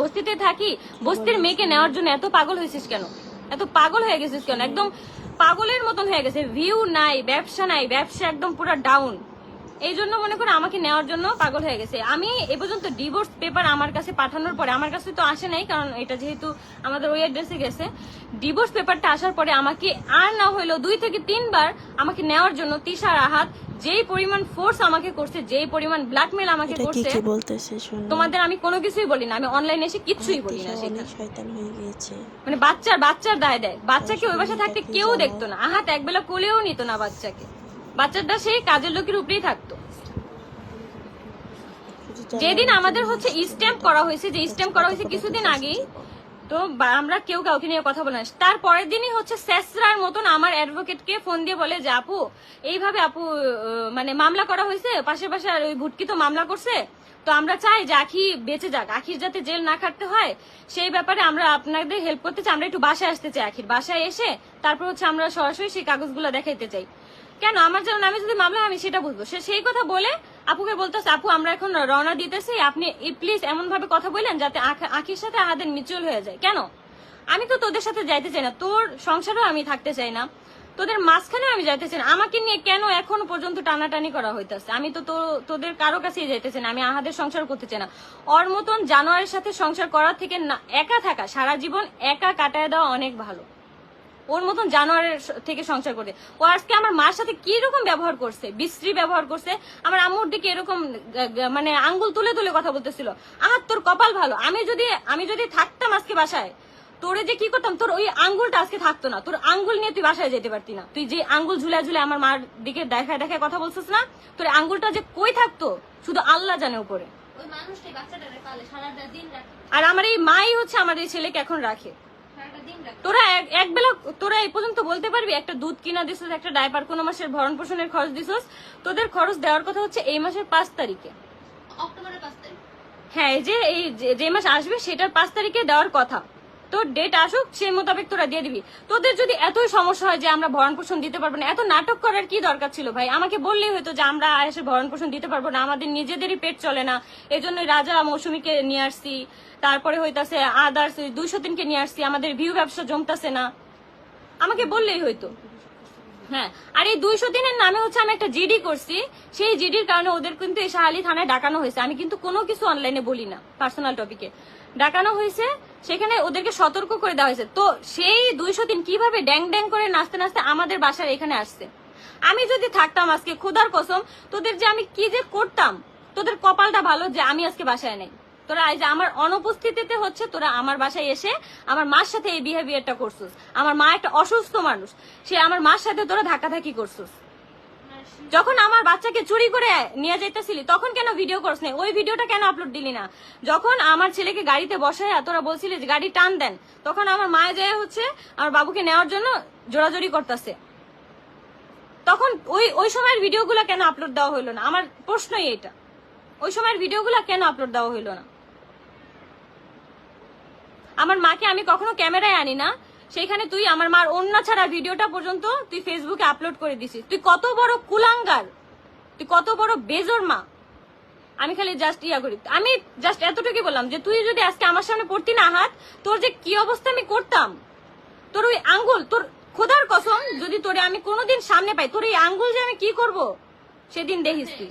বস্তিতে থাকি, বস্তির মেয়েকে নেওয়ার জন্য এত পাগল হয়েছিস কেন? এত পাগল হয়ে গেছিস কেন? একদম পাগলের মতন হয়ে গেছে, ভিউ নাই, ব্যবসা নাই, ব্যবসা একদম পুরো ডাউন। এই জন্য মনে করো আমাকে নেওয়ার জন্য পাগল হয়ে গেছে। আমি এ পর্যন্ত ডিভোর্স পেপার আমার কাছে পাঠানোর পরে, আমার কাছে তো আসে নাই কারণ এটা যেহেতু আমাদের ওই অ্যাড্রেসে গেছে, ডিভোর্স পেপারটা আসার পরে আমাকে আর না হইলো 2 থেকে 3 বার আমাকে নেওয়ার জন্য তিশা রাহাত যেই পরিমাণ ফোর্স আমাকে করছে, যেই পরিমাণ ব্ল্যাকমেল আমাকে করছে, তোমাদের আমি কোনো কিছুই বলি না, আমি অনলাইনে এসে কিচ্ছুই বলি না। সেটা শয়তান হয়ে গিয়েছে, মানে বাচ্চার দায় দেয়। বাচ্চাকে ওই বাসা থাকতে কেউ দেখতো না, আহাত একবেলা কোলেও নিত না বাচ্চাকে। বাচ্চাটা সেই কাজের লোকের উপরেই থাকতো। যেদিন আমাদের হচ্ছে স্ট্যাম্প করা হয়েছে, যে স্ট্যাম্প করা হয়েছে কিছুদিন আগেই, তো আমরা কেউ কাউকে নিয়ে কথা বলে না। তার পরের দিনই হচ্ছে স্যাসরার মতন আমার অ্যাডভোকেটকে ফোন দিয়ে বলে যে আপু এইভাবে আপু মানে মামলা করা হয়েছে, পাশে পাশে ওই ভুটকি তো মামলা করছে, তো আমরা চাই যে আখি বেঁচে যাক, আখির যাতে জেল না খাটতে হয়, সেই ব্যাপারে আমরা আপনাদের হেল্প করতে চাই, আমরা একটু বাসায় আসতে চাই, আখির বাসায় এসে তারপর হচ্ছে আমরা সরাসরি সেই কাগজগুলো দেখাইতে চাই। কেন আমার যেন নামে যদি মামলা, আমি সেটা বুঝবো। সে সেই কথা বলে আপুকে বলতেছে আপু আমরা এখন রওনা দিতেছি, আপনি প্লিজ এমন ভাবে কথা বললেন যাতে আখির সাথে আমাদের মিউচুয়াল হয়ে যায়। কেন? আমি তো তোদের সাথে যাইতে চাই না, তোর সংসারেও আমি থাকতে চাই না, তোদের মাঝখানেও আমি যাইতে চাই না। আমাকে নিয়ে কেন এখনো পর্যন্ত টানাটানি করা হইতেছে? আমি তো তোদের কারো কাছেই যাইতে চাই না, আমি আহাদের সংসার করতে চাই না। ওর মতন জানোয়ারের সাথে সংসার করার থেকে একা থাকা, সারা জীবন একা কাটায় দেওয়া অনেক ভালো। ওর মতন জানোয়ারের থেকে সংসার করতে। ও আজকে আমার মার সাথে কি রকম ব্যবহার করছে, বিশ্রী ব্যবহার করছে, আমার আম্মুর দিকে এরকম মানে আঙ্গুল তুলে তুলে কথা বলতেছিল। আমার তোর কপাল ভালো, আমি যদি থাকতাম আজকে বাসায়, তোরে যে কি করতাম, তোর ওই আঙ্গুলটা আজকে থাকতো না, তোর আঙ্গুল নিয়ে তুই বাসায় যেতে পারতি না। তুই যে আঙ্গুল ঝুলে ঝুলে আমার মার দিকে দেখায় দেখায় কথা বলছিস না, তোর আঙ্গুলটা যে কই থাকতো শুধু আল্লাহ জানে উপরে। আর আমার এই মাই হচ্ছে আমার এই ছেলেকে এখন রাখে। তোরা একবেলা তোরা এই পর্যন্ত বলতে পারবি একটা দুধ কিনা দিছিস, একটা ডাইপার, কোন মাসের ভরণ পোষণের খরচ দিছিস? তোদের খরচ দেওয়ার কথা হচ্ছে এই মাসের 5 তারিখে, অক্টোবরের 5 তারিখ। হ্যাঁ, এই যে মাস আসবে সেটার 5 তারিখে দেওয়ার কথা। তোর ডেট আসুক সেই মোতাবেক তোরা দিয়ে দিবি। তোদের যদি এতই সমস্যা হয় যে আমরা ভরণ পোষণ দিতে পারবো না, এত নাটক করার কি দরকার ছিল ভাই? আমাকে বললেই হয়তো যে আমরা এসে ভরণ পোষণ দিতে পারবো না, আমাদের নিজেদেরই পেট চলে না, এই জন্য রাজা মৌসুমীকে নিয়ে আসছি, তারপরে হইতাছে আদার্স 203কে নিয়ে আসছি, আমাদের ভিউ ব্যবসা জমতাছে না, আমাকে বললেই হয়তো। হ্যাঁ, আর এই 203-এর নামে হচ্ছে আমি একটা জিডি করছি, সেই জিডির কারণে ওদের কিন্তু এই শাহালি থানায় ডাকানো হয়েছে। আমি কিন্তু কোনো কিছু অনলাইনে বলি না, পার্সোনাল টপিকে ডাকানো হয়েছে, সেখানে ওদেরকে সতর্ক করে দেওয়া হয়েছে। তো সেই 203 কিভাবে ড্যাং ড্যাং করে নাচতে নাচতে আমাদের বাসার এখানে আসছে। আমি যদি থাকতাম আজকে, খোদার কসম তোদের যে আমি কি যে করতাম, তোদের কপালটা ভালো যে আমি আজকে বাসায় নেই। তোরা এই যে আমার অনুপস্থিতিতে হচ্ছে তোরা আমার বাসায় এসে আমার মার সাথে এই বিহেভিয়ারটা করছিস। আমার মা একটা অসুস্থ মানুষ, সে আমার মার সাথে তোরা ধাক্কাধাক্কি করছিস। যখন আমার বাচ্চাকে চুরি করে নিয়ে যাইতেছিলি তখন কেন ভিডিও করছ না? ওই ভিডিওটা কেন আপলোড দিলি না? যখন আমার ছেলেকে গাড়িতে বসায় তোরা বলছিলি যে গাড়ি টান দেন, তখন আমার মায়ে যায় হচ্ছে আমার বাবুকে নেওয়ার জন্য জোরাজোরি করতেছে, তখন ওই সময়ের ভিডিওগুলো কেন আপলোড দেওয়া হইলো না? আমার প্রশ্নই এটা, ওই সময়ের ভিডিওগুলো কেন আপলোড দেওয়া হইলো না? আমার মাকে আমি কখনো ক্যামেরায় আনি না, সেখানে তুই আমার মার ওন্না ছাড়া ভিডিওটা পর্যন্ত তুই ফেসবুকে আপলোড করে দিছিস। তুই কত বড় কুলাঙ্গার, তুই কত বড় বেজর মা। আমি খালি জাস্ট করি, আমি জাস্ট এতটুকু বললাম যে তুই যদি আজকে আমার সামনে পড়তি না হাত, তোর যে কি অবস্থা আমি করতাম। তোর ওই আঙ্গুল, তোর খোদার কসম যদি তোরে আমি কোনোদিন সামনে পাই, তোর এই আঙ্গুল যে আমি কি করব সেদিন দেখিস তুই।